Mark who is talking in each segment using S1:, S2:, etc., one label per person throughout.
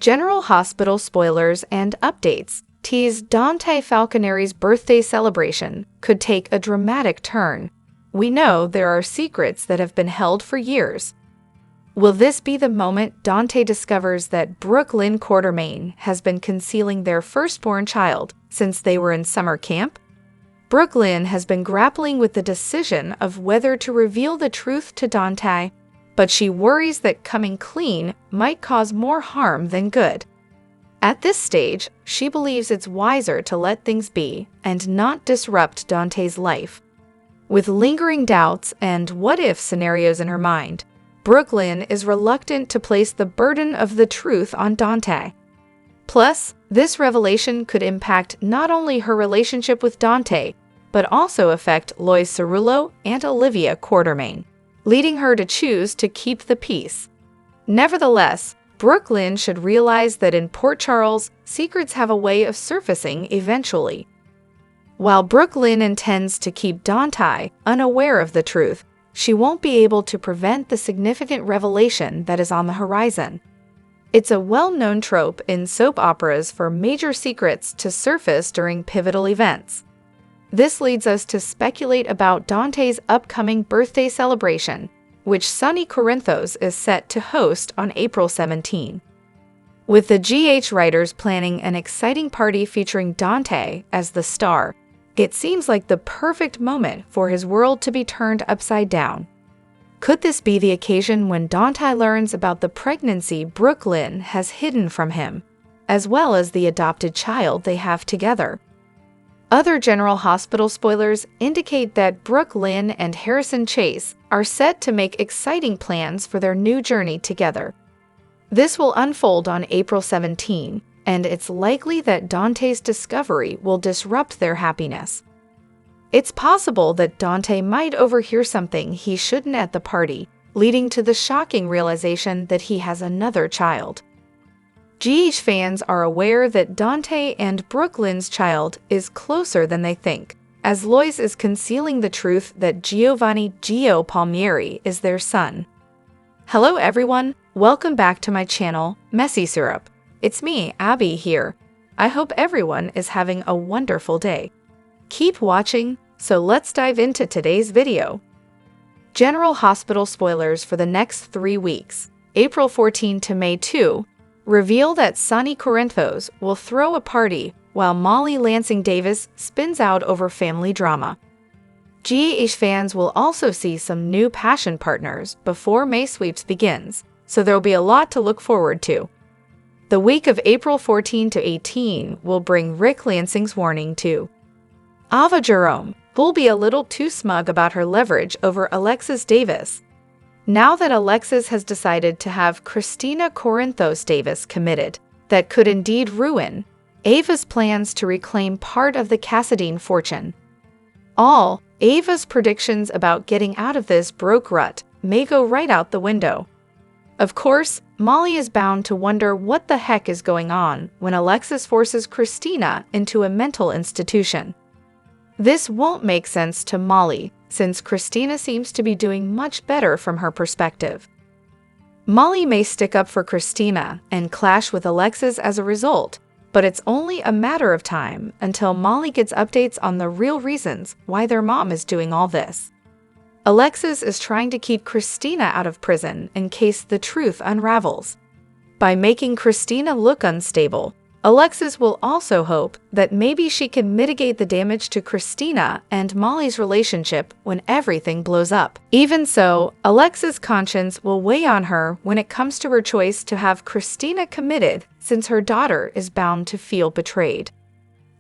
S1: General Hospital spoilers and updates tease Dante Falconeri's birthday celebration could take a dramatic turn. We know there are secrets that have been held for years. Will this be the moment Dante discovers that Brooklyn Quartermain has been concealing their firstborn child since they were in summer camp? Brooklyn has been grappling with the decision of whether to reveal the truth to Dante, but she worries that coming clean might cause more harm than good. At this stage, she believes it's wiser to let things be and not disrupt Dante's life. With lingering doubts and what-if scenarios in her mind, Brooklyn is reluctant to place the burden of the truth on Dante. Plus, this revelation could impact not only her relationship with Dante, but also affect Lois Cerullo and Olivia Quartermain, leading her to choose to keep the peace. Nevertheless, Brooklyn should realize that in Port Charles, secrets have a way of surfacing eventually. While Brooklyn intends to keep Dante unaware of the truth, she won't be able to prevent the significant revelation that is on the horizon. It's a well-known trope in soap operas for major secrets to surface during pivotal events. This leads us to speculate about Dante's upcoming birthday celebration, which Sonny Corinthos is set to host on April 17. With the GH writers planning an exciting party featuring Dante as the star, it seems like the perfect moment for his world to be turned upside down. Could this be the occasion when Dante learns about the pregnancy Brooklyn has hidden from him, as well as the adopted child they have together? Other General Hospital spoilers indicate that Brooklyn and Harrison Chase are set to make exciting plans for their new journey together. This will unfold on April 17, and it's likely that Dante's discovery will disrupt their happiness. It's possible that Dante might overhear something he shouldn't at the party, leading to the shocking realization that he has another child. GH fans are aware that Dante and Brooklyn's child is closer than they think, as Lois is concealing the truth that Giovanni Gio Palmieri is their son. Hello everyone, welcome back to my channel, Messy Syrup. It's me, Abby, here. I hope everyone is having a wonderful day. Keep watching, so let's dive into today's video. General Hospital spoilers for the next 3 weeks, April 14 to May 2, reveal that Sonny Corinthos will throw a party while Molly Lansing Davis spins out over family drama. GH fans will also see some new passion partners before May Sweeps begins, so there'll be a lot to look forward to. The week of April 14 to 18 will bring Rick Lansing's warning too. Ava Jerome will be a little too smug about her leverage over Alexis Davis. Now that Alexis has decided to have Christina Corinthos Davis committed, that could indeed ruin Ava's plans to reclaim part of the Cassadine fortune. All Ava's predictions about getting out of this broke rut may go right out the window. Of course, Molly is bound to wonder what the heck is going on when Alexis forces Christina into a mental institution. This won't make sense to Molly, since Christina seems to be doing much better from her perspective. Molly may stick up for Christina and clash with Alexis as a result, but it's only a matter of time until Molly gets updates on the real reasons why their mom is doing all this. Alexis is trying to keep Christina out of prison in case the truth unravels. By making Christina look unstable, Alexis will also hope that maybe she can mitigate the damage to Christina and Molly's relationship when everything blows up. Even so, Alexis' conscience will weigh on her when it comes to her choice to have Christina committed, since her daughter is bound to feel betrayed.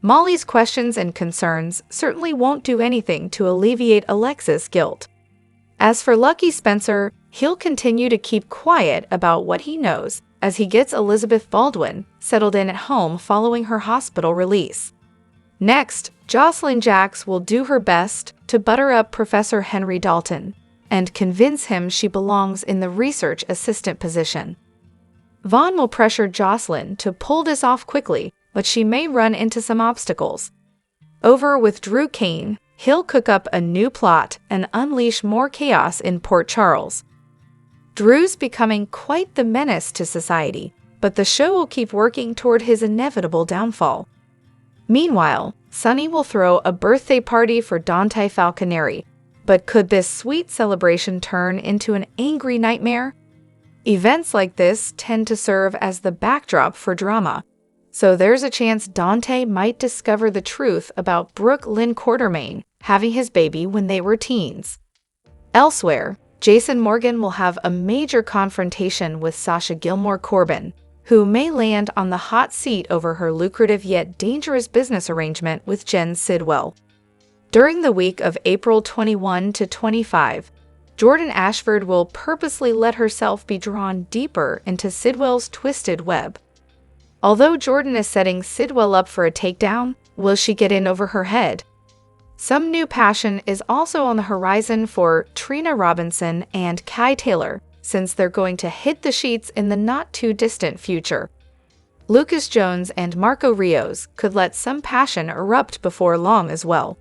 S1: Molly's questions and concerns certainly won't do anything to alleviate Alexis' guilt. As for Lucky Spencer, he'll continue to keep quiet about what he knows as he gets Elizabeth Baldwin settled in at home following her hospital release. Next, Jocelyn Jacks will do her best to butter up Professor Henry Dalton and convince him she belongs in the research assistant position. Vaughn will pressure Jocelyn to pull this off quickly, but she may run into some obstacles. Over with Drew Kane, he'll cook up a new plot and unleash more chaos in Port Charles. Drew's becoming quite the menace to society, but the show will keep working toward his inevitable downfall. Meanwhile, Sonny will throw a birthday party for Dante Falconeri, but could this sweet celebration turn into an angry nightmare? Events like this tend to serve as the backdrop for drama, so there's a chance Dante might discover the truth about Brooke Lynn Quartermaine having his baby when they were teens. Elsewhere, Jason Morgan will have a major confrontation with Sasha Gilmore Corbin, who may land on the hot seat over her lucrative yet dangerous business arrangement with Jen Sidwell. During the week of April 21 to 25, Jordan Ashford will purposely let herself be drawn deeper into Sidwell's twisted web. Although Jordan is setting Sidwell up for a takedown, will she get in over her head? Some new passion is also on the horizon for Trina Robinson and Kai Taylor, since they're going to hit the sheets in the not-too-distant future. Lucas Jones and Marco Rios could let some passion erupt before long as well.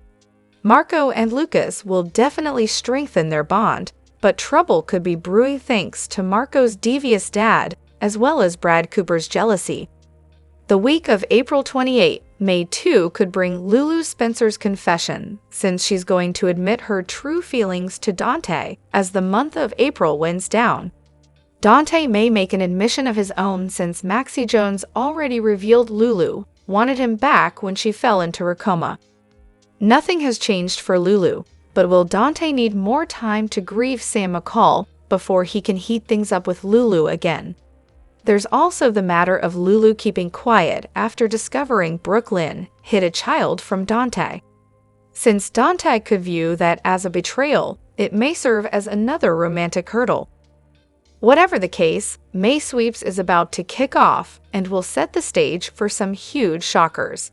S1: Marco and Lucas will definitely strengthen their bond, but trouble could be brewing thanks to Marco's devious dad, as well as Brad Cooper's jealousy. The week of April 28 May 2 could bring Lulu Spencer's confession, since she's going to admit her true feelings to Dante as the month of April winds down. Dante may make an admission of his own since Maxie Jones already revealed Lulu wanted him back when she fell into her coma. Nothing has changed for Lulu, but will Dante need more time to grieve Sam McCall before he can heat things up with Lulu again? There's also the matter of Lulu keeping quiet after discovering Brooke Lynn hid a child from Dante. Since Dante could view that as a betrayal, it may serve as another romantic hurdle. Whatever the case, May Sweeps is about to kick off and will set the stage for some huge shockers.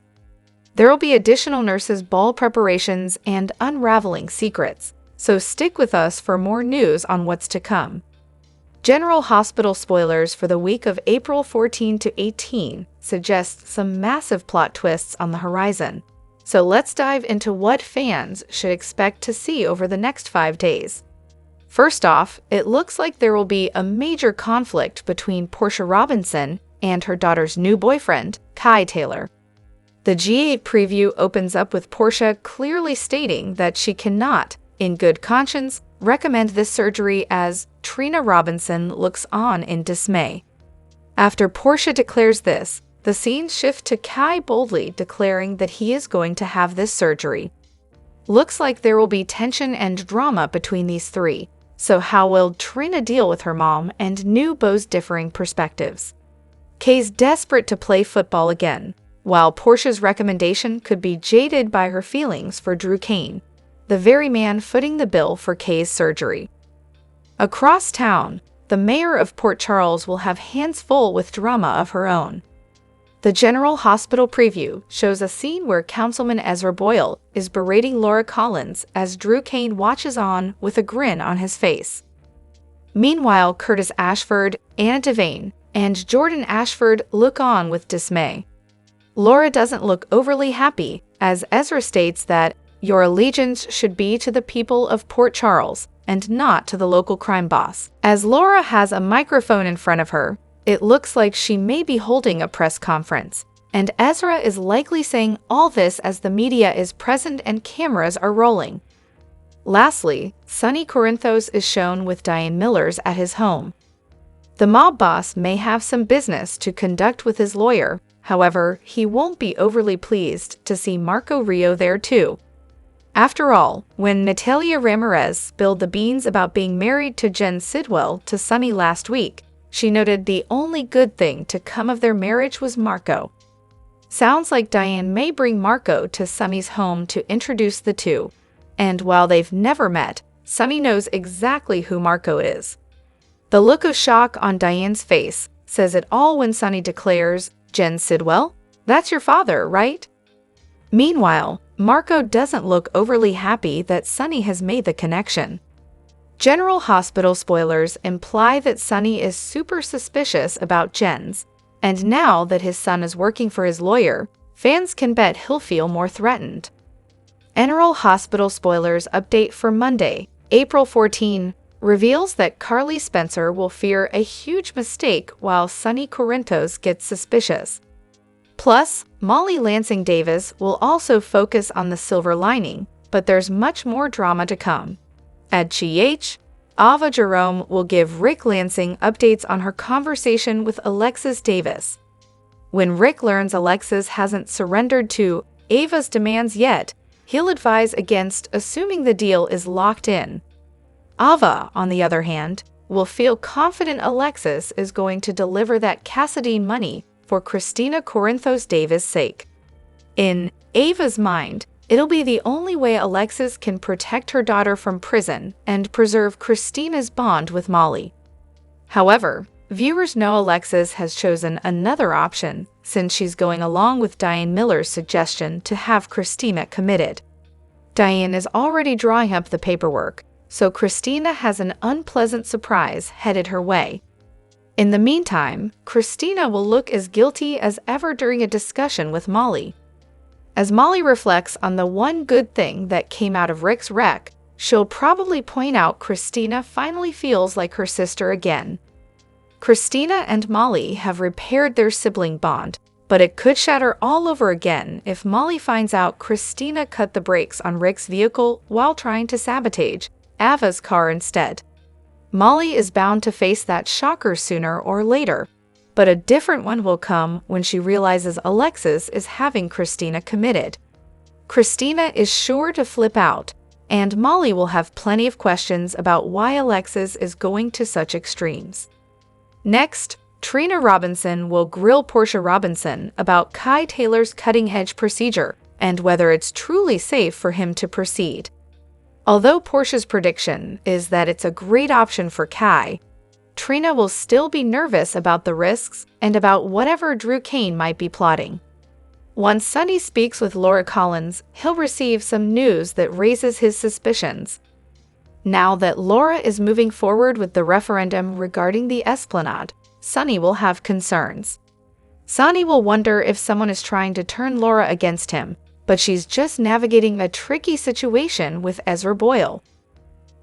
S1: There will be additional nurses' ball preparations and unraveling secrets, so stick with us for more news on what's to come. General Hospital spoilers for the week of April 14 to 18 suggest some massive plot twists on the horizon. So let's dive into what fans should expect to see over the next 5 days. First off, it looks like there will be a major conflict between Portia Robinson and her daughter's new boyfriend, Kai Taylor. The G8 preview opens up with Portia clearly stating that she cannot, in good conscience, recommend this surgery as Trina Robinson looks on in dismay. After Portia declares this, the scenes shift to Kai boldly declaring that he is going to have this surgery. Looks like there will be tension and drama between these three, so how will Trina deal with her mom and new beau's differing perspectives? Kay's desperate to play football again, while Portia's recommendation could be jaded by her feelings for Drew Kane, the very man footing the bill for Kay's surgery. Across town, the mayor of Port Charles will have hands full with drama of her own. The General Hospital preview shows a scene where Councilman Ezra Boyle is berating Laura Collins as Drew Kane watches on with a grin on his face. Meanwhile, Curtis Ashford, Anna Devane, and Jordan Ashford look on with dismay. Laura doesn't look overly happy, as Ezra states that your allegiance should be to the people of Port Charles and not to the local crime boss. As Laura has a microphone in front of her, it looks like she may be holding a press conference, and Ezra is likely saying all this as the media is present and cameras are rolling. Lastly, Sonny Corinthos is shown with Diane Millers at his home. The mob boss may have some business to conduct with his lawyer, however, he won't be overly pleased to see Marco Rio there too. After all, when Natalia Ramirez spilled the beans about being married to Jen Sidwell to Sonny last week, she noted the only good thing to come of their marriage was Marco. Sounds like Diane may bring Marco to Sonny's home to introduce the two, and while they've never met, Sonny knows exactly who Marco is. The look of shock on Diane's face says it all when Sonny declares, "Jen Sidwell? That's your father, right?" Meanwhile, Marco doesn't look overly happy that Sonny has made the connection. General Hospital spoilers imply that Sonny is super suspicious about Jen's, and now that his son is working for his lawyer, fans can bet he'll feel more threatened. General Hospital spoilers update for Monday, April 14. reveals that Carly Spencer will fear a huge mistake while Sonny Corinthos gets suspicious. Plus, Molly Lansing Davis will also focus on the silver lining, but there's much more drama to come. At GH, Ava Jerome will give Rick Lansing updates on her conversation with Alexis Davis. When Rick learns Alexis hasn't surrendered to Ava's demands yet, he'll advise against assuming the deal is locked in. Ava, on the other hand, will feel confident Alexis is going to deliver that Cassidy money for Christina Corinthos Davis' sake. In Ava's mind, it'll be the only way Alexis can protect her daughter from prison and preserve Christina's bond with Molly. However, viewers know Alexis has chosen another option since she's going along with Diane Miller's suggestion to have Christina committed. Diane is already drawing up the paperwork, so Christina has an unpleasant surprise headed her way. In the meantime, Christina will look as guilty as ever during a discussion with Molly. As Molly reflects on the one good thing that came out of Rick's wreck, she'll probably point out Christina finally feels like her sister again. Christina and Molly have repaired their sibling bond, but it could shatter all over again if Molly finds out Christina cut the brakes on Rick's vehicle while trying to sabotage Ava's car instead. Molly is bound to face that shocker sooner or later, but a different one will come when she realizes Alexis is having Christina committed. Christina is sure to flip out, and Molly will have plenty of questions about why Alexis is going to such extremes. Next, Trina Robinson will grill Portia Robinson about Kai Taylor's cutting-edge procedure and whether it's truly safe for him to proceed. Although Portia's prediction is that it's a great option for Kai, Trina will still be nervous about the risks and about whatever Drew Kane might be plotting. Once Sonny speaks with Laura Collins, he'll receive some news that raises his suspicions. Now that Laura is moving forward with the referendum regarding the Esplanade, Sonny will have concerns. Sonny will wonder if someone is trying to turn Laura against him, but she's just navigating a tricky situation with Ezra Boyle.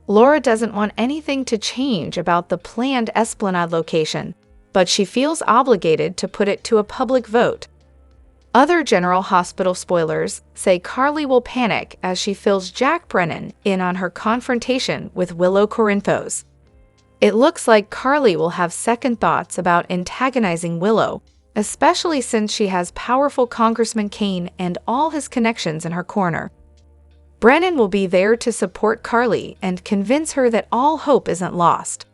S1: Laura doesn't want anything to change about the planned Esplanade location, but she feels obligated to put it to a public vote. Other General Hospital spoilers say Carly will panic as she fills Jack Brennan in on her confrontation with Willow Corinthos. It looks like Carly will have second thoughts about antagonizing Willow, especially since she has powerful Congressman Kane and all his connections in her corner. Brennan will be there to support Carly and convince her that all hope isn't lost.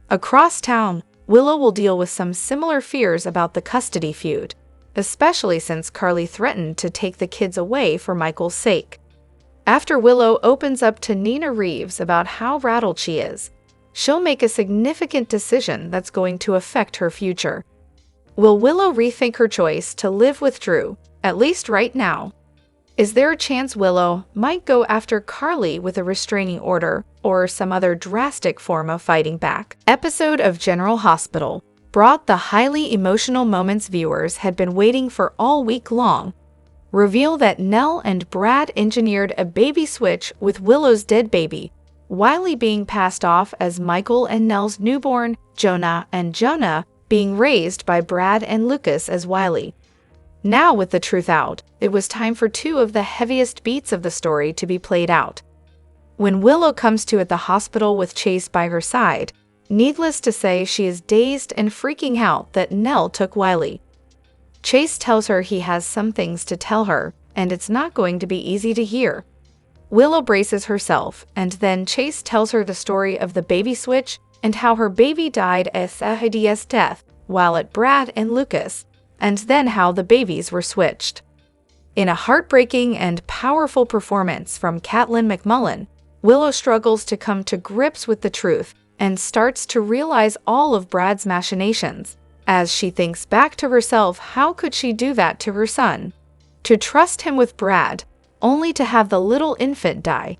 S1: Across town, Willow will deal with some similar fears about the custody feud, especially since Carly threatened to take the kids away for Michael's sake. After Willow opens up to Nina Reeves about how rattled she is, she'll make a significant decision that's going to affect her future. Will Willow rethink her choice to live with Drew, at least right now? Is there a chance Willow might go after Carly with a restraining order or some other drastic form of fighting back? Episode of General Hospital brought the highly emotional moments viewers had been waiting for all week long. Reveal that Nell and Brad engineered a baby switch with Willow's dead baby, Wiley being passed off as Michael and Nell's newborn, Jonah, and Jonah being raised by Brad and Lucas as Wiley. Now, with the truth out, it was time for two of the heaviest beats of the story to be played out. When Willow comes to at the hospital with Chase by her side, needless to say she is dazed and freaking out that Nell took Wiley. Chase tells her he has some things to tell her, and it's not going to be easy to hear. Willow braces herself, and then Chase tells her the story of the baby switch and how her baby died as Sahidia's death while at Brad and Lucas, and then how the babies were switched. In a heartbreaking and powerful performance from Caitlin McMullen, Willow struggles to come to grips with the truth and starts to realize all of Brad's machinations. As she thinks back to herself, how could she do that to her son? To trust him with Brad, only to have the little infant die.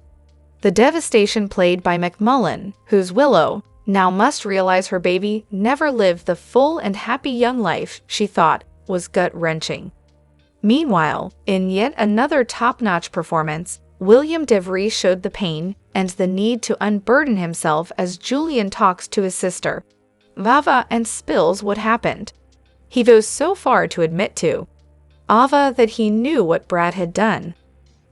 S1: The devastation played by McMullen, whose Willow now must realize her baby never lived the full and happy young life she thought, was gut-wrenching. Meanwhile, in yet another top-notch performance, William DeVry showed the pain and the need to unburden himself as Julian talks to his sister, Vava, and spills what happened. He goes so far to admit to Ava that he knew what Brad had done.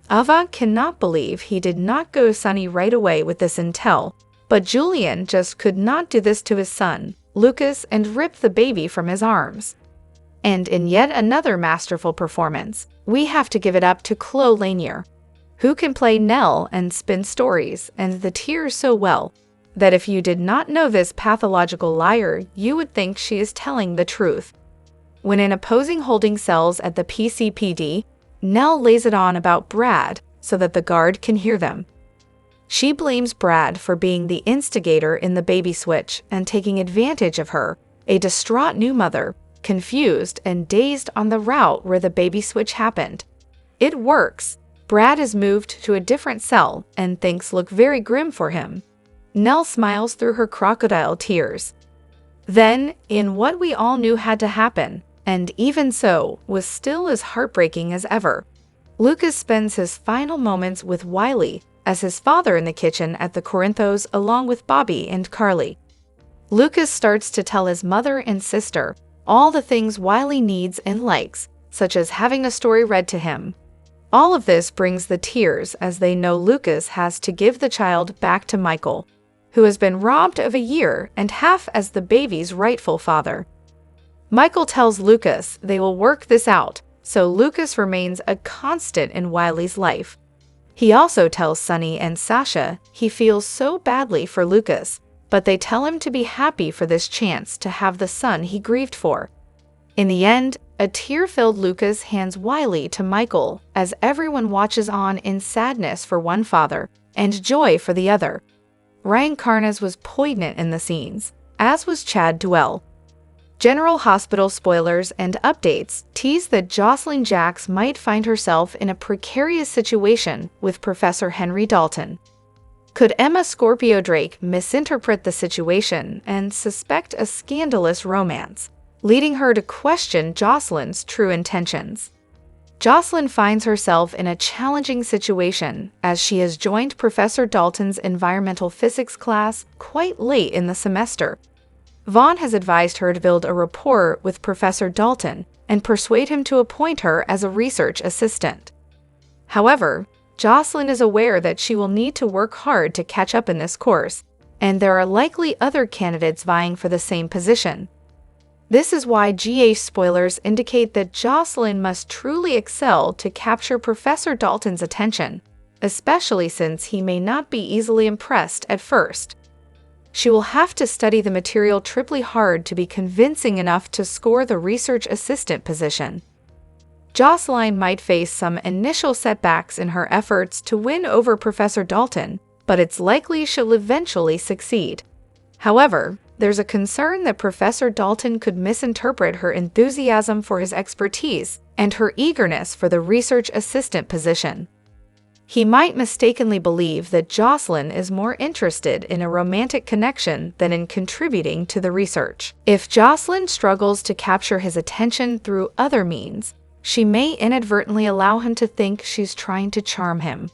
S1: Ava cannot believe he did not go Sunny right away with this intel, but Julian just could not do this to his son, Lucas, and rip the baby from his arms. And in yet another masterful performance, we have to give it up to Chloe Lanier, who can play Nell and spin stories and the tears so well that if you did not know this pathological liar, you would think she is telling the truth. When in opposing holding cells at the PCPD, Nell lays it on about Brad so that the guard can hear them. She blames Brad for being the instigator in the baby switch and taking advantage of her, a distraught new mother, confused and dazed on the route where the baby switch happened. It works. Brad is moved to a different cell and things look very grim for him. Nell smiles through her crocodile tears. Then, in what we all knew had to happen, and even so, was still as heartbreaking as ever, Lucas spends his final moments with Wiley as his father in the kitchen at the Corinthos along with Bobby and Carly. Lucas starts to tell his mother and sister all the things Wiley needs and likes, such as having a story read to him. All of this brings the tears as they know Lucas has to give the child back to Michael, who has been robbed of a year and half as the baby's rightful father. Michael tells Lucas they will work this out, so Lucas remains a constant in Wiley's life. He also tells Sunny and Sasha he feels so badly for Lucas, but they tell him to be happy for this chance to have the son he grieved for. In the end, a tear-filled Lucas hands Wiley to Michael as everyone watches on in sadness for one father and joy for the other. Ryan Karnes was poignant in the scenes, as was Chad Duell. General Hospital spoilers and updates tease that Jocelyn Jacks might find herself in a precarious situation with Professor Henry Dalton. Could Emma Scorpio Drake misinterpret the situation and suspect a scandalous romance, leading her to question Jocelyn's true intentions? Jocelyn finds herself in a challenging situation as she has joined Professor Dalton's environmental physics class quite late in the semester. Vaughn has advised her to build a rapport with Professor Dalton and persuade him to appoint her as a research assistant. However, Jocelyn is aware that she will need to work hard to catch up in this course, and there are likely other candidates vying for the same position. This is why GA spoilers indicate that Jocelyn must truly excel to capture Professor Dalton's attention, especially since he may not be easily impressed at first. She will have to study the material triply hard to be convincing enough to score the research assistant position. Jocelyn might face some initial setbacks in her efforts to win over Professor Dalton, but it's likely she'll eventually succeed. However, there's a concern that Professor Dalton could misinterpret her enthusiasm for his expertise and her eagerness for the research assistant position. He might mistakenly believe that Jocelyn is more interested in a romantic connection than in contributing to the research. If Jocelyn struggles to capture his attention through other means, she may inadvertently allow him to think she's trying to charm him.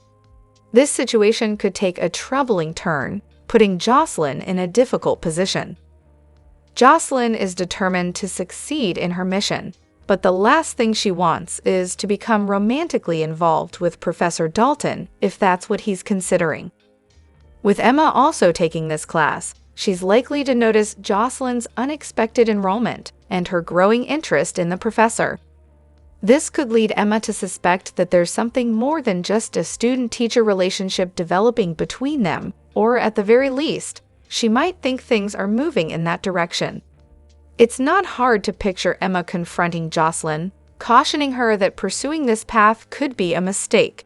S1: This situation could take a troubling turn, putting Jocelyn in a difficult position. Jocelyn is determined to succeed in her mission, but the last thing she wants is to become romantically involved with Professor Dalton if that's what he's considering. With Emma also taking this class, she's likely to notice Jocelyn's unexpected enrollment and her growing interest in the professor. This could lead Emma to suspect that there's something more than just a student-teacher relationship developing between them, or at the very least, she might think things are moving in that direction. It's not hard to picture Emma confronting Jocelyn, cautioning her that pursuing this path could be a mistake.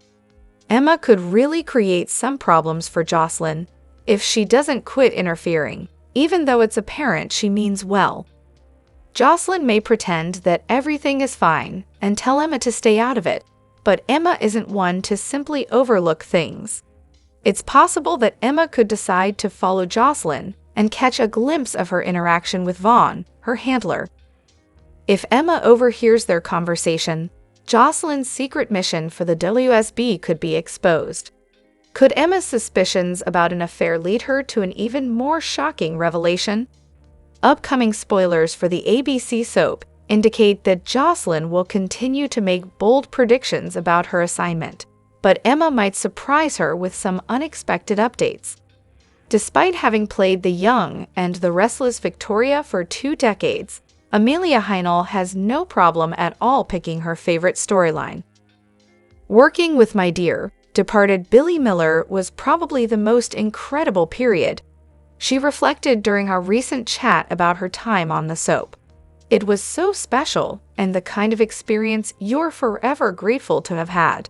S1: Emma could really create some problems for Jocelyn if she doesn't quit interfering, even though it's apparent she means well. Jocelyn may pretend that everything is fine and tell Emma to stay out of it, but Emma isn't one to simply overlook things. It's possible that Emma could decide to follow Jocelyn and catch a glimpse of her interaction with Vaughn, her handler. If Emma overhears their conversation, Jocelyn's secret mission for the WSB could be exposed. Could Emma's suspicions about an affair lead her to an even more shocking revelation? Upcoming spoilers for the ABC soap indicate that Jocelyn will continue to make bold predictions about her assignment, but Emma might surprise her with some unexpected updates. Despite having played the young and the restless Victoria for 2 decades, Amelia Heinel has no problem at all picking her favorite storyline. Working with my dear, departed Billy Miller was probably the most incredible period. She reflected during our recent chat about her time on the soap. It was so special and the kind of experience you're forever grateful to have had.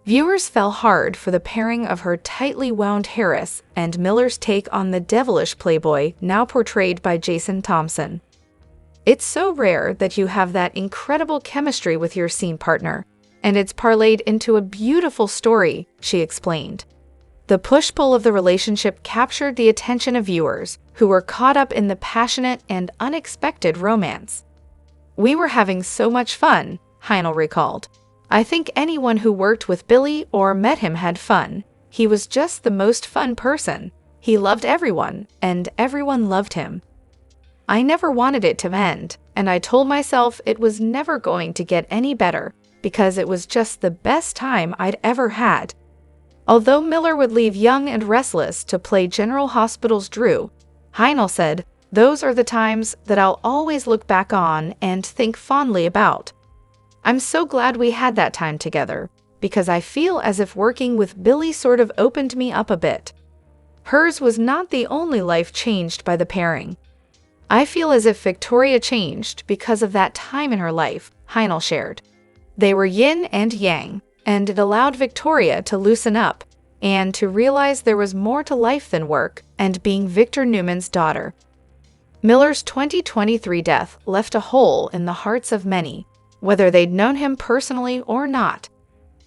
S1: Viewers fell hard for the pairing of her tightly wound Harris and Miller's take on the devilish playboy now portrayed by Jason Thompson. It's so rare that you have that incredible chemistry with your scene partner, and it's parlayed into a beautiful story, she explained. The push-pull of the relationship captured the attention of viewers, who were caught up in the passionate and unexpected romance. We were having so much fun, Heinel recalled. I think anyone who worked with Billy or met him had fun. He was just the most fun person. He loved everyone, and everyone loved him. I never wanted it to end, and I told myself it was never going to get any better, because it was just the best time I'd ever had. Although Miller would leave young and restless to play General Hospital's Drew, Heinel said, "Those are the times that I'll always look back on and think fondly about. I'm so glad we had that time together, because I feel as if working with Billy sort of opened me up a bit." Hers was not the only life changed by the pairing. I feel as if Victoria changed because of that time in her life, Heinel shared. They were yin and yang, and it allowed Victoria to loosen up and to realize there was more to life than work and being Victor Newman's daughter. Miller's 2023 death left a hole in the hearts of many, whether they'd known him personally or not.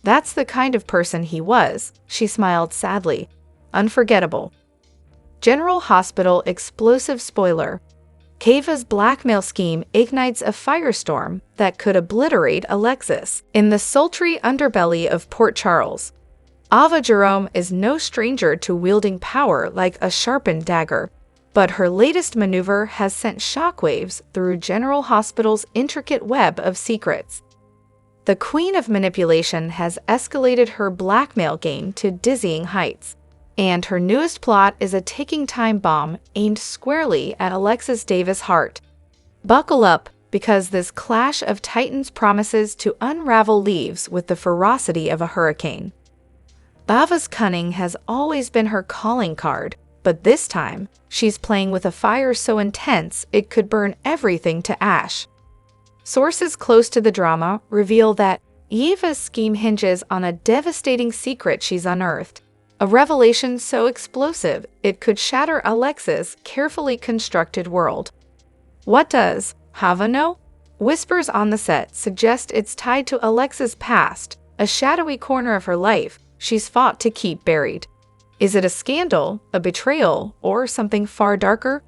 S1: That's the kind of person he was, she smiled sadly. Unforgettable. General Hospital explosive spoiler. Kava's blackmail scheme ignites a firestorm that could obliterate Alexis in the sultry underbelly of Port Charles. Ava Jerome is no stranger to wielding power like a sharpened dagger, but her latest maneuver has sent shockwaves through General Hospital's intricate web of secrets. The Queen of Manipulation has escalated her blackmail game to dizzying heights, and her newest plot is a ticking time bomb aimed squarely at Alexis Davis' heart. Buckle up, because this clash of titans promises to unravel leaves with the ferocity of a hurricane. Bava's cunning has always been her calling card, but this time, she's playing with a fire so intense it could burn everything to ash. Sources close to the drama reveal that Eva's scheme hinges on a devastating secret she's unearthed, a revelation so explosive it could shatter Alexis' carefully constructed world. What does Hava know? Whispers on the set suggest it's tied to Alexis' past, a shadowy corner of her life she's fought to keep buried. Is it a scandal, a betrayal, or something far darker?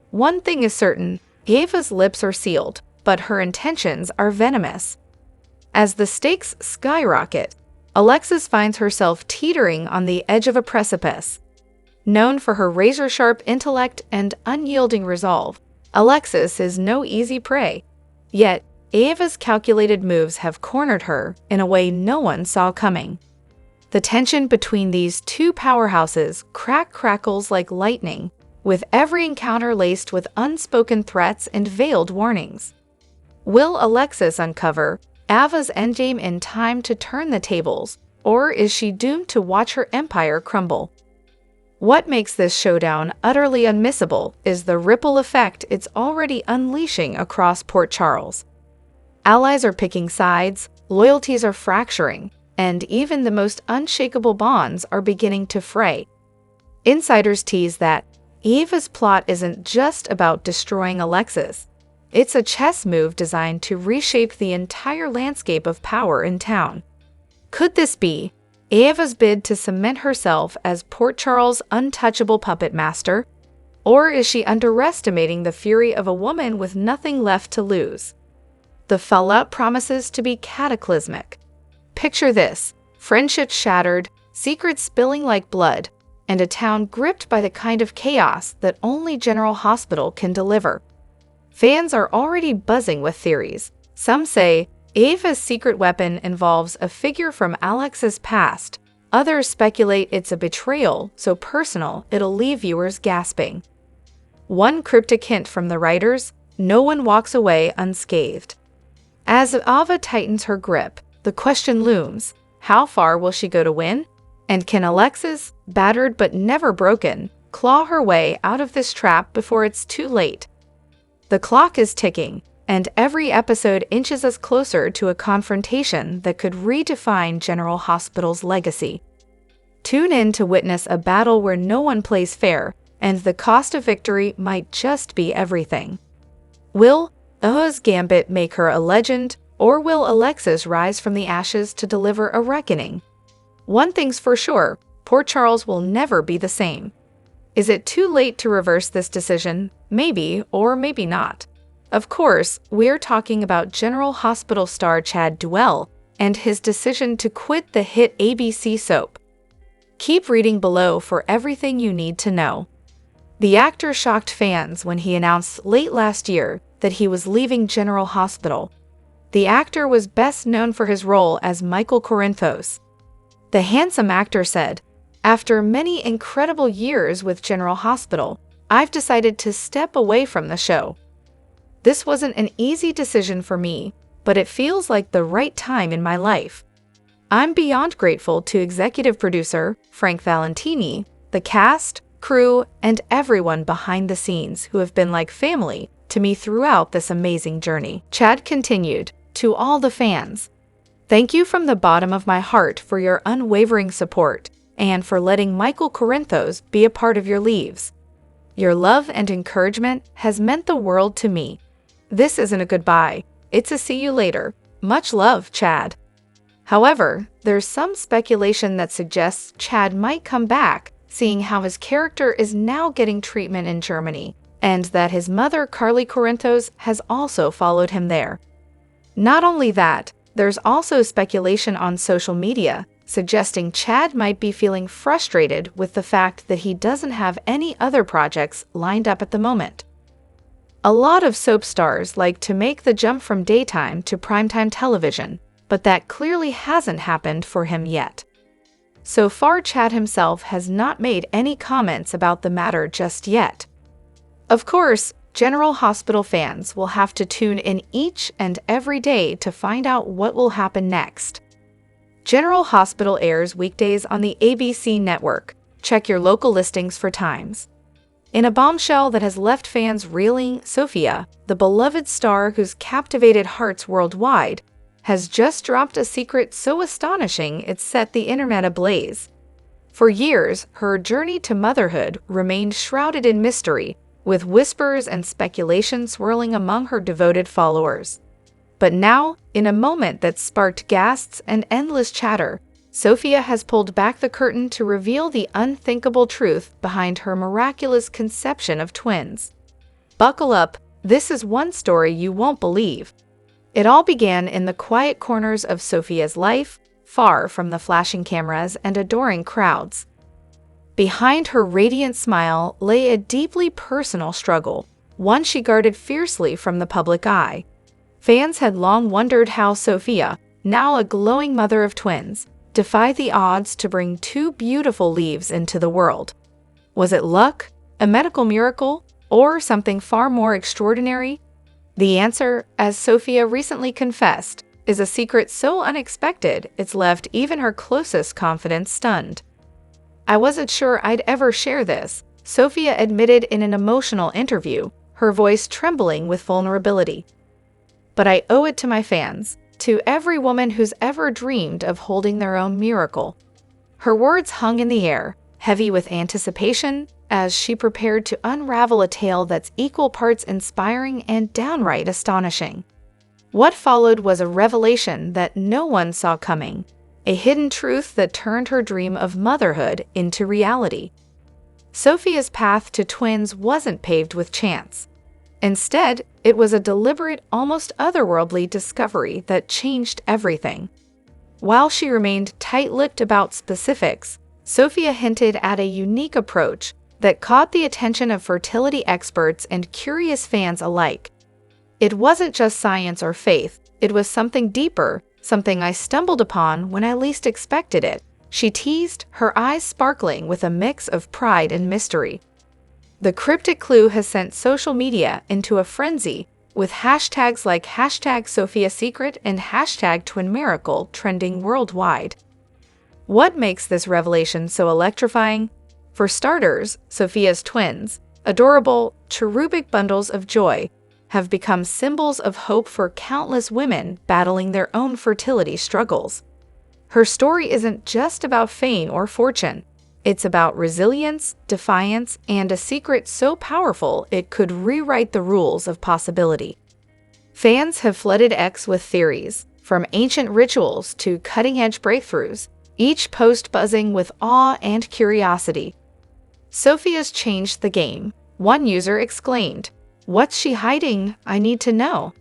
S1: One thing is certain, Eva's lips are sealed, but her intentions are venomous. As the stakes skyrocket, Alexis finds herself teetering on the edge of a precipice. Known for her razor-sharp intellect and unyielding resolve, Alexis is no easy prey. Yet, Eva's calculated moves have cornered her in a way no one saw coming. The tension between these two powerhouses crackles like lightning, with every encounter laced with unspoken threats and veiled warnings. Will Alexis uncover Ava's endgame in time to turn the tables, or is she doomed to watch her empire crumble? What makes this showdown utterly unmissable is the ripple effect it's already unleashing across Port Charles. Allies are picking sides, loyalties are fracturing, and even the most unshakable bonds are beginning to fray. Insiders tease that Eva's plot isn't just about destroying Alexis. It's a chess move designed to reshape the entire landscape of power in town. Could this be Eva's bid to cement herself as Port Charles' untouchable puppet master? Or is she underestimating the fury of a woman with nothing left to lose? The fallout promises to be cataclysmic. Picture this: friendships shattered, secrets spilling like blood, and a town gripped by the kind of chaos that only General Hospital can deliver. Fans are already buzzing with theories. Some say Ava's secret weapon involves a figure from Alex's past. Others speculate it's a betrayal so personal it'll leave viewers gasping. One cryptic hint from the writers: no one walks away unscathed. As Ava tightens her grip, the question looms: how far will she go to win? And can Alexis, battered but never broken, claw her way out of this trap before it's too late? The clock is ticking, and every episode inches us closer to a confrontation that could redefine General Hospital's legacy. Tune in to witness a battle where no one plays fair, and the cost of victory might just be everything. Will Ava's gambit make her a legend, or will Alexis rise from the ashes to deliver a reckoning? One thing's for sure: Port Charles will never be the same. Is it too late to reverse this decision? Maybe, or maybe not. Of course, we're talking about General Hospital star Chad Duell and his decision to quit the hit ABC soap. Keep reading below for everything you need to know. The actor shocked fans when he announced late last year that he was leaving General Hospital. The actor was best known for his role as Michael Corinthos. The handsome actor said, "After many incredible years with General Hospital, I've decided to step away from the show. This wasn't an easy decision for me, but it feels like the right time in my life. I'm beyond grateful to executive producer Frank Valentini, the cast, crew, and everyone behind the scenes who have been like family to me throughout this amazing journey." Chad continued, "To all the fans, thank you from the bottom of my heart for your unwavering support and for letting Michael Corinthos be a part of your leaves. Your love and encouragement has meant the world to me. This isn't a goodbye, it's a see you later. Much love, Chad." However, there's some speculation that suggests Chad might come back, seeing how his character is now getting treatment in Germany, and that his mother, Carly Corinthos, has also followed him there. Not only that, there's also speculation on social media suggesting Chad might be feeling frustrated with the fact that he doesn't have any other projects lined up at the moment. A lot of soap stars like to make the jump from daytime to primetime television, but that clearly hasn't happened for him yet. So far, Chad himself has not made any comments about the matter just yet. Of course, General Hospital fans will have to tune in each and every day to find out what will happen next. General Hospital airs weekdays on the ABC network. Check your local listings for times. In a bombshell that has left fans reeling, Sophia, the beloved star who's captivated hearts worldwide, has just dropped a secret so astonishing it set the internet ablaze. For years, her journey to motherhood remained shrouded in mystery, with whispers and speculation swirling among her devoted followers. But now, in a moment that sparked gasps and endless chatter, Sophia has pulled back the curtain to reveal the unthinkable truth behind her miraculous conception of twins. Buckle up, this is one story you won't believe. It all began in the quiet corners of Sophia's life, far from the flashing cameras and adoring crowds. Behind her radiant smile lay a deeply personal struggle, one she guarded fiercely from the public eye. Fans had long wondered how Sophia, now a glowing mother of twins, defied the odds to bring two beautiful leaves into the world. Was it luck, a medical miracle, or something far more extraordinary? The answer, as Sophia recently confessed, is a secret so unexpected it's left even her closest confidants stunned. "I wasn't sure I'd ever share this," Sophia admitted in an emotional interview, her voice trembling with vulnerability. "But I owe it to my fans, to every woman who's ever dreamed of holding their own miracle." Her words hung in the air, heavy with anticipation, as she prepared to unravel a tale that's equal parts inspiring and downright astonishing. What followed was a revelation that no one saw coming, a hidden truth that turned her dream of motherhood into reality. Sophia's path to twins wasn't paved with chance. Instead, It was a deliberate, almost otherworldly discovery that changed everything. While she remained tight-lipped about specifics, Sophia hinted at a unique approach that caught the attention of fertility experts and curious fans alike. It wasn't just science or faith, it was something deeper, something I stumbled upon when I least expected it, she teased, her eyes sparkling with a mix of pride and mystery. The cryptic clue has sent social media into a frenzy, with hashtags like #SophiaSecret and #TwinMiracle trending worldwide. What makes this revelation so electrifying? For starters, Sophia's twins, adorable, cherubic bundles of joy, have become symbols of hope for countless women battling their own fertility struggles. Her story isn't just about fame or fortune. It's about resilience, defiance, and a secret so powerful it could rewrite the rules of possibility. Fans have flooded X with theories, from ancient rituals to cutting-edge breakthroughs, each post buzzing with awe and curiosity. "Sophia's changed the game," one user exclaimed. "What's she hiding? I need to know."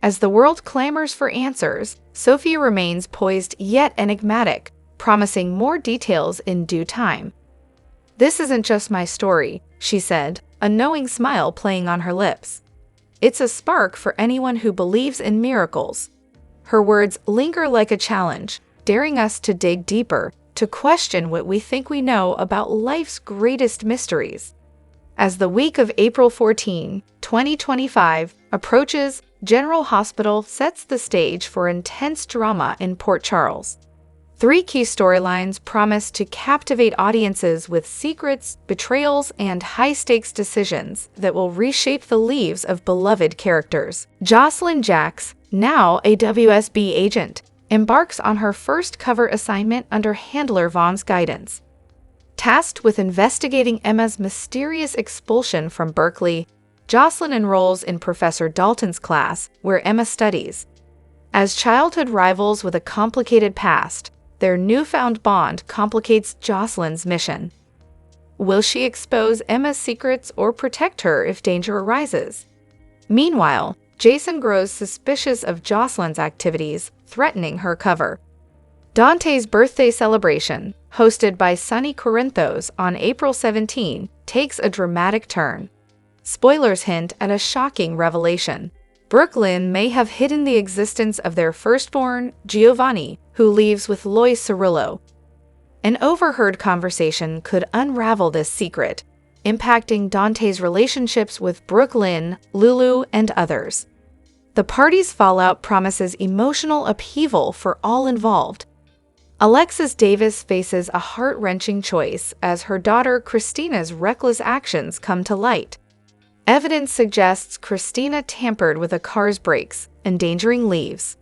S1: As the world clamors for answers, Sophia remains poised yet enigmatic, promising more details in due time. "This isn't just my story," she said, a knowing smile playing on her lips. "It's a spark for anyone who believes in miracles." Her words linger like a challenge, daring us to dig deeper, to question what we think we know about life's greatest mysteries. As the week of April 14, 2025 approaches, General Hospital sets the stage for intense drama in Port Charles. 3 key storylines promise to captivate audiences with secrets, betrayals, and high-stakes decisions that will reshape the lives of beloved characters. Jocelyn Jacks, now a WSB agent, embarks on her first cover assignment under Handler Vaughn's guidance. Tasked with investigating Emma's mysterious expulsion from Berkeley, Jocelyn enrolls in Professor Dalton's class, where Emma studies. As childhood rivals with a complicated past, their newfound bond complicates Jocelyn's mission. Will she expose Emma's secrets or protect her if danger arises? Meanwhile, Jason grows suspicious of Jocelyn's activities, threatening her cover. Dante's birthday celebration, hosted by Sonny Corinthos on April 17, takes a dramatic turn. Spoilers hint at a shocking revelation. Brooklyn may have hidden the existence of their firstborn, Giovanni, who leaves with Lois Cirillo. An overheard conversation could unravel this secret, impacting Dante's relationships with Brooklyn, Lulu, and others. The party's fallout promises emotional upheaval for all involved. Alexis Davis faces a heart-wrenching choice as her daughter Christina's reckless actions come to light. Evidence suggests Christina tampered with a car's brakes, endangering lives.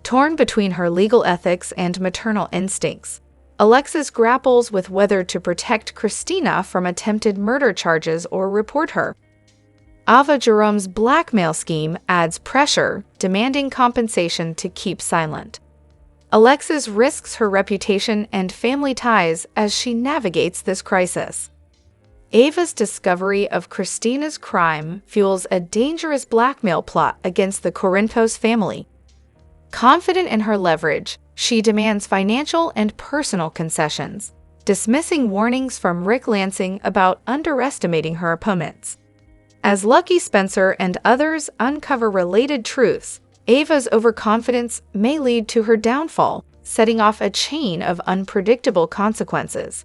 S1: Torn between her legal ethics and maternal instincts, Alexis grapples with whether to protect Christina from attempted murder charges or report her. Ava Jerome's blackmail scheme adds pressure, demanding compensation to keep silent. Alexis risks her reputation and family ties as she navigates this crisis. Ava's discovery of Christina's crime fuels a dangerous blackmail plot against the Corinthos family. Confident in her leverage, she demands financial and personal concessions, dismissing warnings from Rick Lansing about underestimating her opponents. As Lucky Spencer and others uncover related truths, Ava's overconfidence may lead to her downfall, setting off a chain of unpredictable consequences.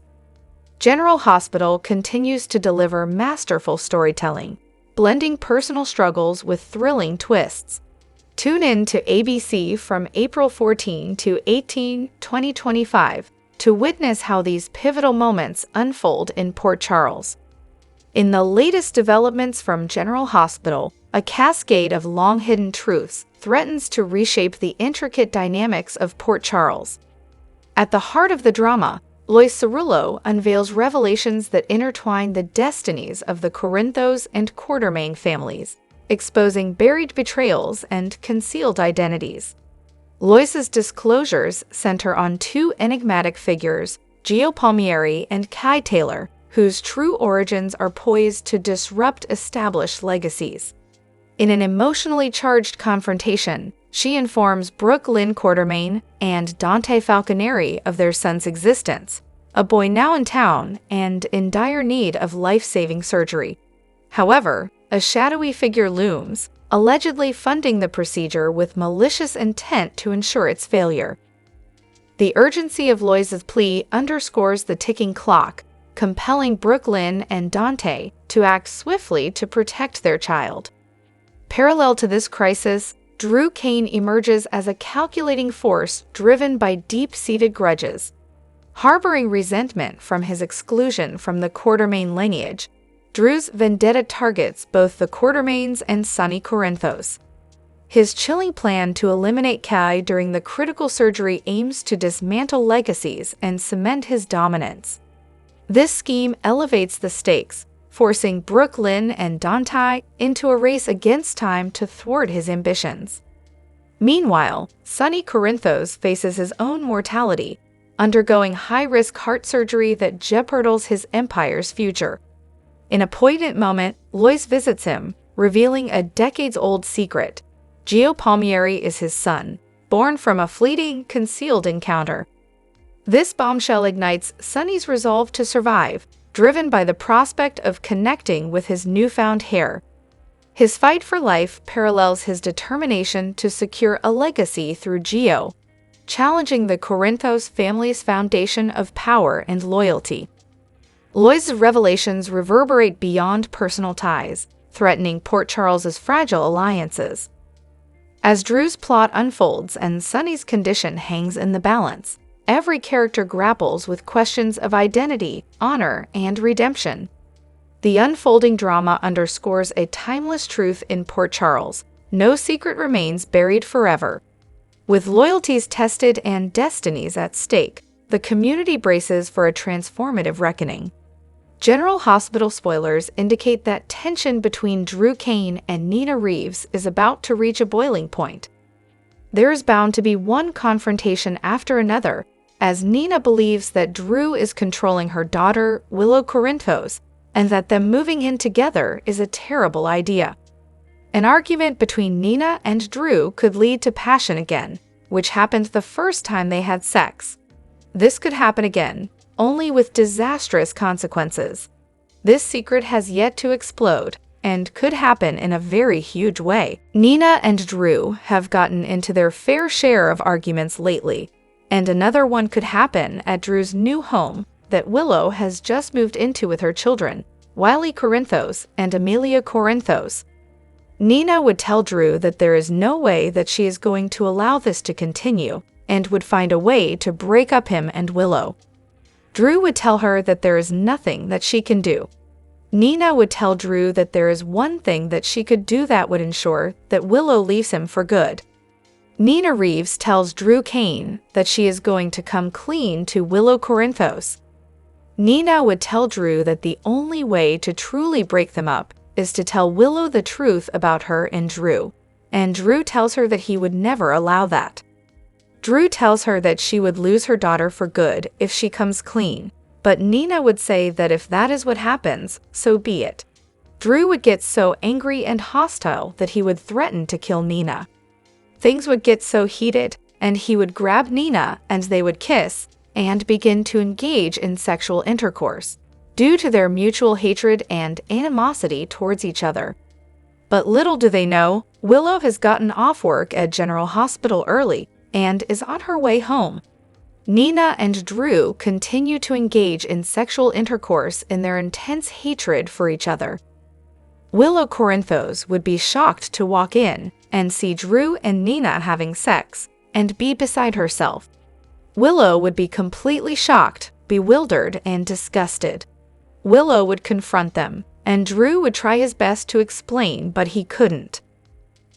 S1: General Hospital continues to deliver masterful storytelling, blending personal struggles with thrilling twists. Tune in to ABC from April 14 to 18, 2025 to witness how these pivotal moments unfold in Port Charles. In the latest developments from General Hospital, a cascade of long-hidden truths threatens to reshape the intricate dynamics of Port Charles. At the heart of the drama, Lois Cirillo unveils revelations that intertwine the destinies of the Corinthos and Quartermain families, exposing buried betrayals and concealed identities. Lois's disclosures center on 2 enigmatic figures, Gio Palmieri and Kai Taylor, whose true origins are poised to disrupt established legacies. In an emotionally charged confrontation, she informs Brooke Lynn Quartermaine and Dante Falconeri of their son's existence, a boy now in town and in dire need of life-saving surgery. However, a shadowy figure looms, allegedly funding the procedure with malicious intent to ensure its failure. The urgency of Lois's plea underscores the ticking clock, compelling Brooke Lynn and Dante to act swiftly to protect their child. Parallel to this crisis, Drew Cain emerges as a calculating force driven by deep-seated grudges. Harboring resentment from his exclusion from the Quartermaine lineage, Drew's vendetta targets both the Quartermaines and Sonny Corinthos. His chilling plan to eliminate Kai during the critical surgery aims to dismantle legacies and cement his dominance. This scheme elevates the stakes, forcing Brooke Lynn and Dante into a race against time to thwart his ambitions. Meanwhile, Sonny Corinthos faces his own mortality, undergoing high-risk heart surgery that jeopardizes his empire's future. In a poignant moment, Lois visits him, revealing a decades-old secret. Gio Palmieri is his son, born from a fleeting, concealed encounter. This bombshell ignites Sonny's resolve to survive, driven by the prospect of connecting with his newfound heir. His fight for life parallels his determination to secure a legacy through Gio, challenging the Corinthos family's foundation of power and loyalty. Lois's revelations reverberate beyond personal ties, threatening Port Charles's fragile alliances. As Drew's plot unfolds and Sonny's condition hangs in the balance, every character grapples with questions of identity, honor, and redemption. The unfolding drama underscores a timeless truth in Port Charles: no secret remains buried forever. With loyalties tested and destinies at stake, the community braces for a transformative reckoning. General Hospital spoilers indicate that tension between Drew Cain and Nina Reeves is about to reach a boiling point. There is bound to be one confrontation after another, as Nina believes that Drew is controlling her daughter, Willow Corinthos, and that them moving in together is a terrible idea. An argument between Nina and Drew could lead to passion again, which happened the first time they had sex. This could happen again, only with disastrous consequences. This secret has yet to explode, and could happen in a very huge way. Nina and Drew have gotten into their fair share of arguments lately, and another one could happen at Drew's new home that Willow has just moved into with her children, Wiley Corinthos and Amelia Corinthos. Nina would tell Drew that there is no way that she is going to allow this to continue, and would find a way to break up him and Willow. Drew would tell her that there is nothing that she can do. Nina would tell Drew that there is one thing that she could do that would ensure that Willow leaves him for good. Nina Reeves tells Drew Cain that she is going to come clean to Willow Corinthos. Nina would tell Drew that the only way to truly break them up is to tell Willow the truth about her and Drew, and Drew tells her that he would never allow that. Drew tells her that she would lose her daughter for good if she comes clean, but Nina would say that if that is what happens, so be it. Drew would get so angry and hostile that he would threaten to kill Nina. Things would get so heated, and he would grab Nina and they would kiss and begin to engage in sexual intercourse, due to their mutual hatred and animosity towards each other. But little do they know, Willow has gotten off work at General Hospital early and is on her way home. Nina and Drew continue to engage in sexual intercourse in their intense hatred for each other. Willow Corinthos would be shocked to walk in and see Drew and Nina having sex, and be beside herself. Willow would be completely shocked, bewildered, and disgusted. Willow would confront them, and Drew would try his best to explain, but he couldn't.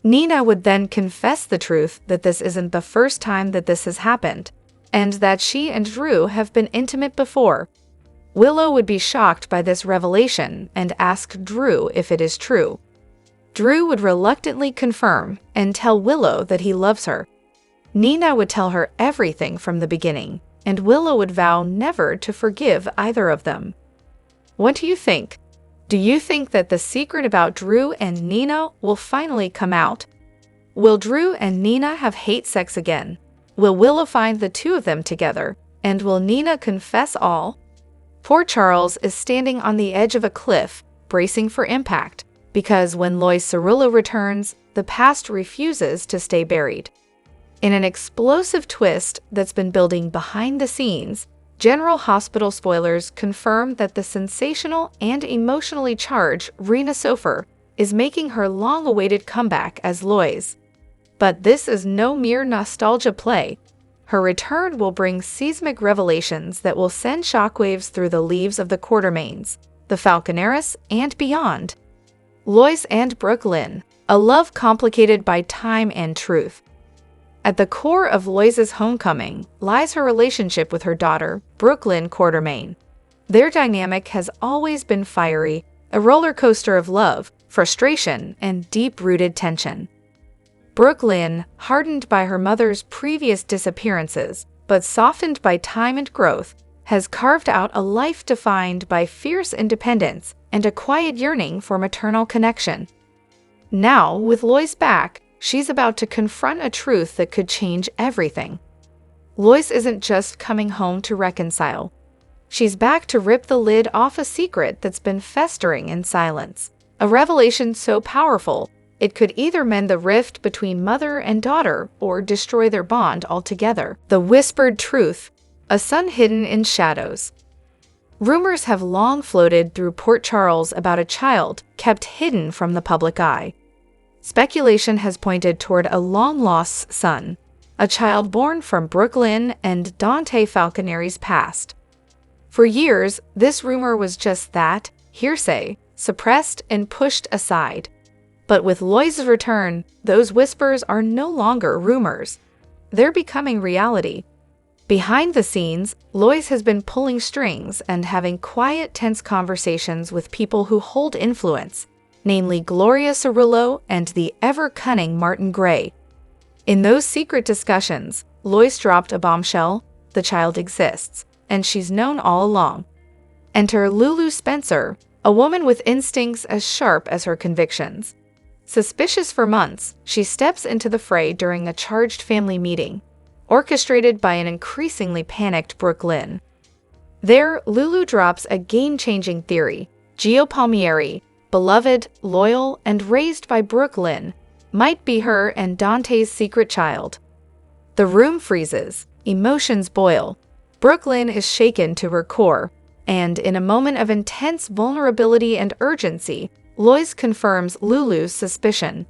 S1: Nina would then confess the truth that this isn't the first time that this has happened, and that she and Drew have been intimate before. Willow would be shocked by this revelation and ask Drew if it is true. Drew would reluctantly confirm and tell Willow that he loves her. Nina would tell her everything from the beginning, and Willow would vow never to forgive either of them. What do you think? Do you think that the secret about Drew and Nina will finally come out? Will Drew and Nina have hate sex again? Will Willow find the two of them together? And will Nina confess all? Poor Charles is standing on the edge of a cliff, bracing for impact, because when Lois Cerullo returns, the past refuses to stay buried. In an explosive twist that's been building behind the scenes, General Hospital spoilers confirm that the sensational and emotionally charged Rena Sofer is making her long-awaited comeback as Lois. But this is no mere nostalgia play. Her return will bring seismic revelations that will send shockwaves through the leaves of the Quartermaines, the Falconeres, and beyond. Lois and Brooklyn, a love complicated by time and truth. At the core of Lois's homecoming lies her relationship with her daughter, Brooklyn Quartermaine. Their dynamic has always been fiery, a roller coaster of love, frustration, and deep-rooted tension. Brooklyn, hardened by her mother's previous disappearances, but softened by time and growth, has carved out a life defined by fierce independence and a quiet yearning for maternal connection. Now, with Lois back, she's about to confront a truth that could change everything. Lois isn't just coming home to reconcile. She's back to rip the lid off a secret that's been festering in silence. A revelation so powerful, it could either mend the rift between mother and daughter or destroy their bond altogether. The whispered truth, a son hidden in shadows. Rumors have long floated through Port Charles about a child kept hidden from the public eye. Speculation has pointed toward a long-lost son, a child born from Brooklyn and Dante Falconere's past. For years, this rumor was just that, hearsay, suppressed and pushed aside. But with Lois's return, those whispers are no longer rumors. They're becoming reality. Behind the scenes, Lois has been pulling strings and having quiet, tense conversations with people who hold influence, namely Gloria Cerullo and the ever-cunning Martin Gray. In those secret discussions, Lois dropped a bombshell: the child exists, and she's known all along. Enter Lulu Spencer, a woman with instincts as sharp as her convictions. Suspicious for months, she steps into the fray during a charged family meeting, orchestrated by an increasingly panicked Brooklyn. There, Lulu drops a game-changing theory: Gio Palmieri, beloved, loyal, and raised by Brooklyn, might be her and Dante's secret child. The room freezes, emotions boil. Brooklyn is shaken to her core, and in a moment of intense vulnerability and urgency, Lois confirms Lulu's suspicion.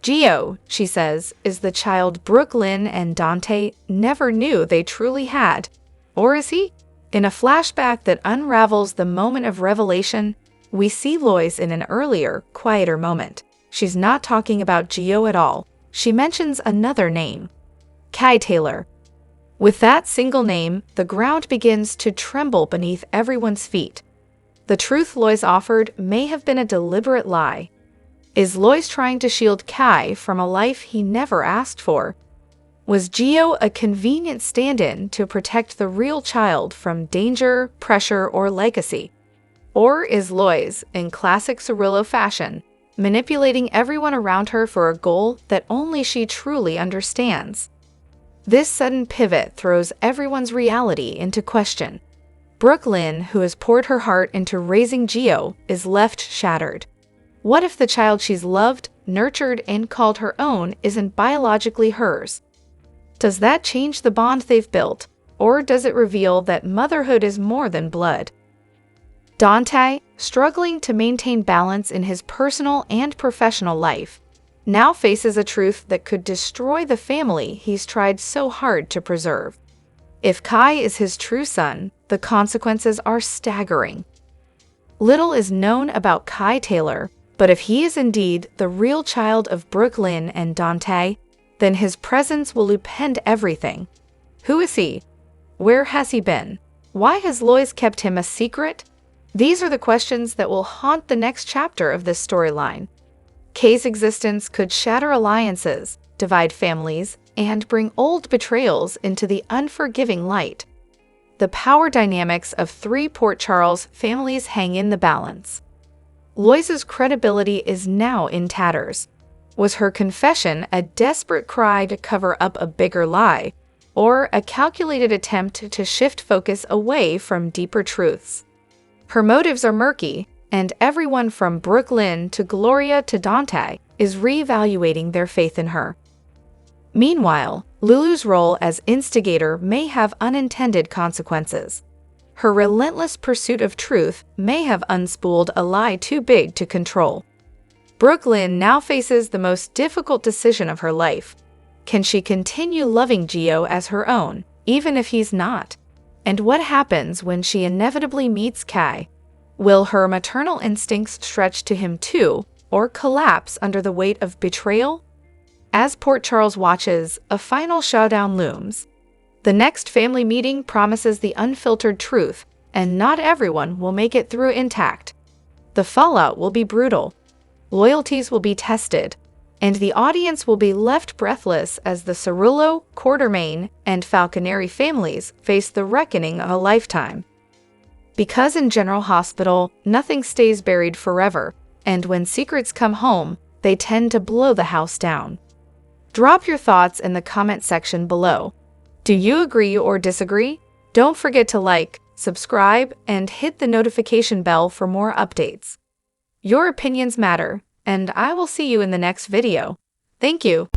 S1: Gio, she says, is the child Brooklyn and Dante never knew they truly had. Or is he? In a flashback that unravels the moment of revelation, we see Lois in an earlier, quieter moment. She's not talking about Gio at all. She mentions another name: Kai Taylor. With that single name, the ground begins to tremble beneath everyone's feet. The truth Lois offered may have been a deliberate lie. Is Lois trying to shield Kai from a life he never asked for? Was Gio a convenient stand-in to protect the real child from danger, pressure, or legacy? Or is Lois, in classic Cerullo fashion, manipulating everyone around her for a goal that only she truly understands? This sudden pivot throws everyone's reality into question. Brooklyn, who has poured her heart into raising Gio, is left shattered. What if the child she's loved, nurtured, and called her own isn't biologically hers? Does that change the bond they've built, or does it reveal that motherhood is more than blood? Dante, struggling to maintain balance in his personal and professional life, now faces a truth that could destroy the family he's tried so hard to preserve. If Kai is his true son, the consequences are staggering. Little is known about Kai Taylor, but if he is indeed the real child of Brooklyn and Dante, then his presence will upend everything. Who is he? Where has he been? Why has Lois kept him a secret? These are the questions that will haunt the next chapter of this storyline. Kay's existence could shatter alliances, divide families, and bring old betrayals into the unforgiving light. The power dynamics of three Port Charles families hang in the balance. Loisa's credibility is now in tatters. Was her confession a desperate cry to cover up a bigger lie, or a calculated attempt to shift focus away from deeper truths? Her motives are murky, and everyone from Brooklyn to Gloria to Dante is reevaluating their faith in her. Meanwhile, Lulu's role as instigator may have unintended consequences. Her relentless pursuit of truth may have unspooled a lie too big to control. Brooklyn now faces the most difficult decision of her life. Can she continue loving Gio as her own, even if he's not? And what happens when she inevitably meets Kai? Will her maternal instincts stretch to him too, or collapse under the weight of betrayal? As Port Charles watches, a final showdown looms. The next family meeting promises the unfiltered truth, and not everyone will make it through intact. The fallout will be brutal. Loyalties will be tested, and the audience will be left breathless as the Cerullo, Quartermaine, and Falconeri families face the reckoning of a lifetime. Because in General Hospital, nothing stays buried forever, and when secrets come home, they tend to blow the house down. Drop your thoughts in the comment section below. Do you agree or disagree? Don't forget to like, subscribe, and hit the notification bell for more updates. Your opinions matter, and I will see you in the next video. Thank you.